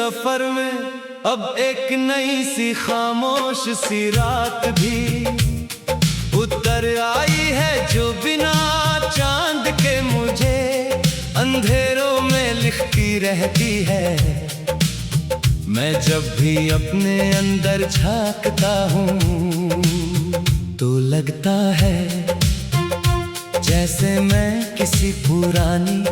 सफर में अब एक नई सी खामोश सी रात भी उतर आई है, जो बिना चांद के मुझे अंधेरों में लिखती रहती है। मैं जब भी अपने अंदर झांकता हूँ तो लगता है जैसे मैं किसी पुरानी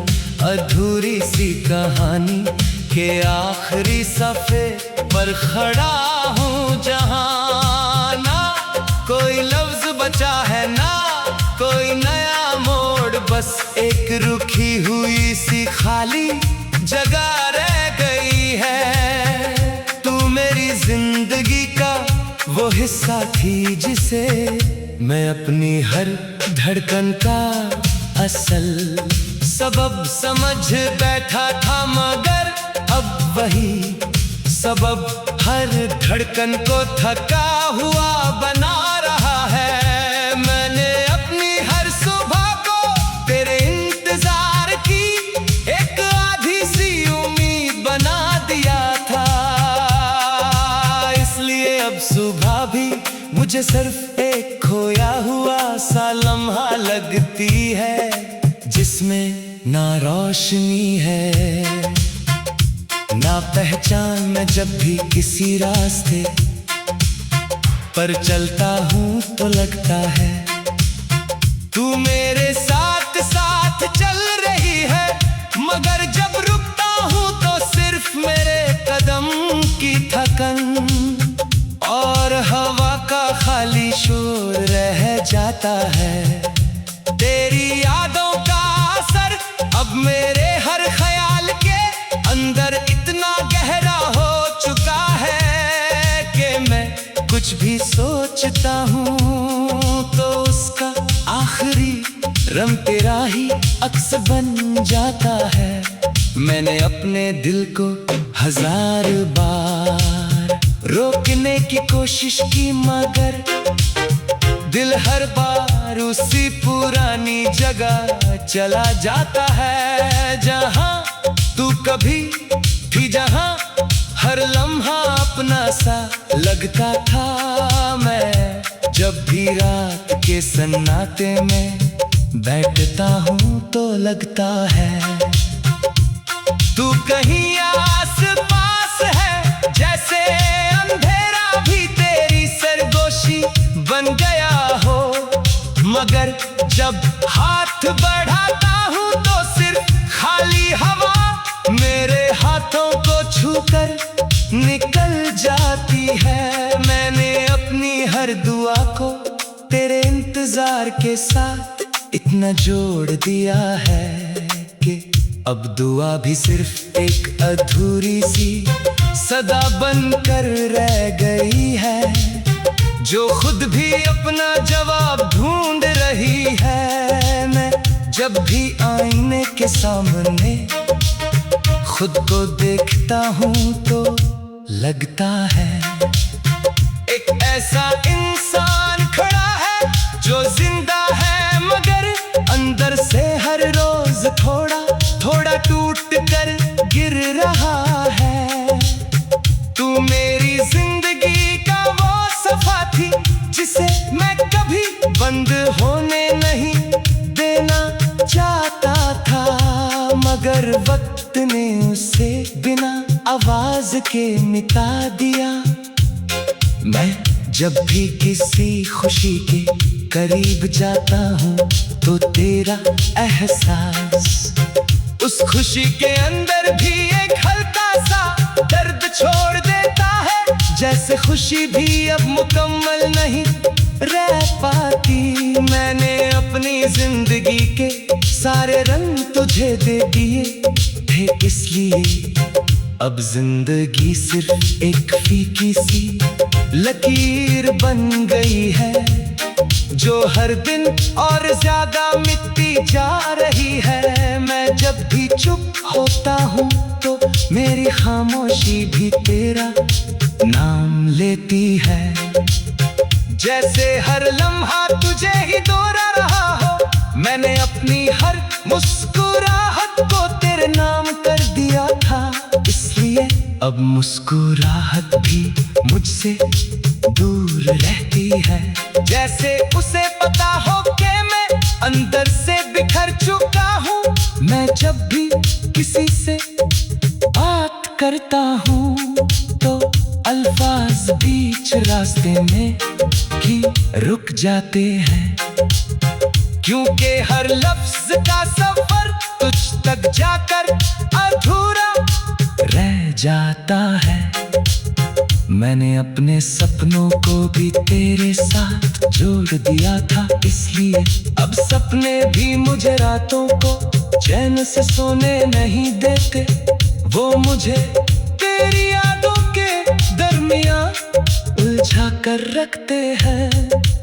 अधूरी सी कहानी के आखिरी सफ़े पर खड़ा हूँ, जहाँ ना कोई लफ्ज बचा है ना कोई नया मोड़, बस एक रुकी हुई सी खाली जगह रह गई है। तू मेरी जिंदगी का वो हिस्सा थी जिसे मैं अपनी हर धड़कन का असल सबब समझ बैठा था, मगर अब वही सबब हर धड़कन को थका हुआ बना रहा है। मैंने अपनी हर सुबह को तेरे इंतजार की एक आधी सी उम्मीद बना दिया था, इसलिए अब सुबह भी मुझे सिर्फ एक खोया हुआ सा लम्हा लगती है, जिसमें ना रोशनी है ना पहचान। मैं जब भी किसी रास्ते पर चलता हूँ तो लगता है तू मेरे साथ साथ चल रही है, मगर जब रुकता हूँ तो सिर्फ मेरे कदम की थकन और हवा का खाली शोर रह जाता है। तेरी यादों का असर अब मेरे हर ख्याल के अंदर इतना गहरा हो चुका है कि मैं कुछ भी सोचता हूँ तो उसका आखिरी रंग तेरा ही अक्स बन जाता है। मैंने अपने दिल को 1000 बार रोकने की कोशिश की, मगर दिल हर बार उसी पुरानी जगह चला जाता है, जहाँ तू कभी थी, जहाँ हर लम्हा अपना सा लगता था। मैं जब भी रात के सन्नाटे में बैठता हूँ तो लगता है तू कहीं आस पास है, जैसे अंधेरा भी तेरी सरगोशी बन गया हो, मगर जब हाथ बढ़ाता हूँ तो सिर्फ खाली हवा मेरे हाथों को छूकर निकल जाती है। मैंने अपनी हर दुआ को तेरे इंतजार के साथ इतना जोड़ दिया है कि अब दुआ भी सिर्फ एक अधूरी सी सदा बनकर रह गई है, जो खुद भी अपना जवाब ढूंढ रही है। मैं जब भी आईने के सामने खुद को देखता हूँ तो लगता है एक ऐसा इंसान खड़ा है जो जिंदा है, मगर अंदर से हर रोज थोड़ा थोड़ा टूट कर गिर रहा है। तू मेरी जिंदगी का वो सफा थी जिसे मैं कभी बंद होने नहीं देना चाहता था, मगर वक्त ने उसे बिना आवाज के मिटा दिया। मैं जब भी किसी खुशी के करीब जाता हूँ तो तेरा एहसास उस खुशी के अंदर भी एक हल्का सा दर्द छोड़ देता है, जैसे खुशी भी अब मुकम्मल नहीं रह पाती। मैंने अपनी जिंदगी के सारे रंग तुझे दे दिए थे, इसलिए अब जिंदगी सिर्फ एक फीकी सी लकीर बन गई है, जो हर दिन और ज्यादा मिटती जा रही है। मैं जब भी चुप होता हूँ तो मेरी खामोशी भी तेरा नाम लेती है, जैसे हर लम्हा तुझे ही दोहरा रहा हो। मैंने अपनी हर मुस्कुराहट को तेरे नाम कर दिया था, इसलिए अब अब मुस्कुराहट भी मुझसे दूर रहती है, जैसे उसे पता हो कि मैं अंदर से बिखर चुका हूँ। मैं जब भी किसी से बात करता हूँ तो अल्फाज बीच रास्ते में ही रुक जाते हैं, क्योंकि हर लफ्ज का सफर तुझ तक जाकर अधूरा रह जाता है। मैंने अपने सपनों को भी तेरे साथ जोड़ दिया था, इसलिए अब सपने भी मुझे रातों को चैन से सोने नहीं देते। वो मुझे तेरी यादों के दरमियान उलझा कर रखते हैं।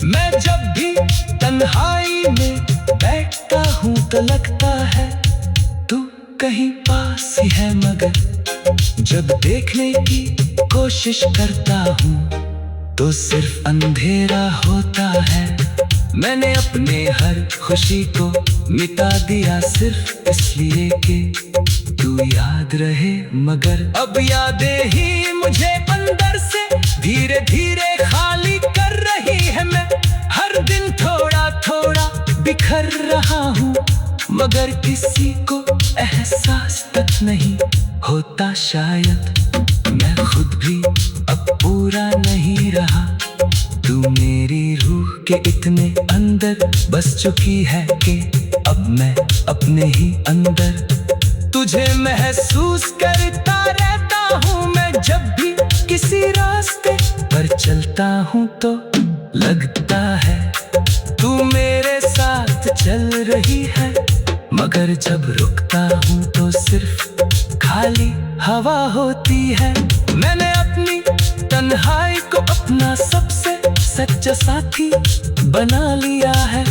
मैं जब भी तन्हाई में बैठता हूँ तो लगता है तू कहीं पास ही है, मगर जब देखने की कोशिश करता हूँ तो सिर्फ अंधेरा होता है। मैंने अपने हर खुशी को मिटा दिया सिर्फ इसलिए कि तू याद रहे, मगर अब यादें ही मुझे अंदर से धीरे धीरे खाली कर रही है। मैं हर दिन थोड़ा थोड़ा बिखर रहा हूँ, मगर किसी को एहसास तक नहीं होता। शायद मैं खुद भी अब पूरा नहीं रहा, तू मेरी रूह के इतने अंदर बस चुकी है कि अब मैं अपने ही अंदर तुझे महसूस करता रहता हूँ। मैं जब भी किसी रास्ते पर चलता हूँ तो लगता है तू मेरे साथ चल रही है, मगर जब रुकता हूँ तो सिर्फ खाली हवा होती है। मैंने अपनी तन्हाई को अपना सबसे सच्चा साथी बना लिया है,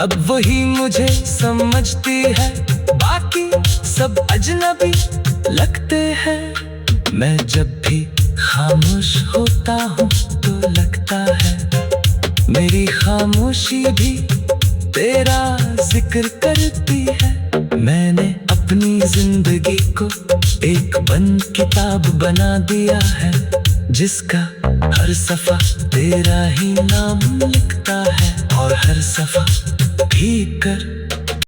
अब वही मुझे समझती है, बाकी सब अजनबी लगते हैं। मैं जब भी खामोश होता हूँ तो लगता है मेरी खामोशी भी तेरा जिक्र करती है। मैंने अपनी जिंदगी को एक बंद किताब बना दिया है, जिसका हर सफा तेरा ही नाम लिखता है, और हर सफा भीग कर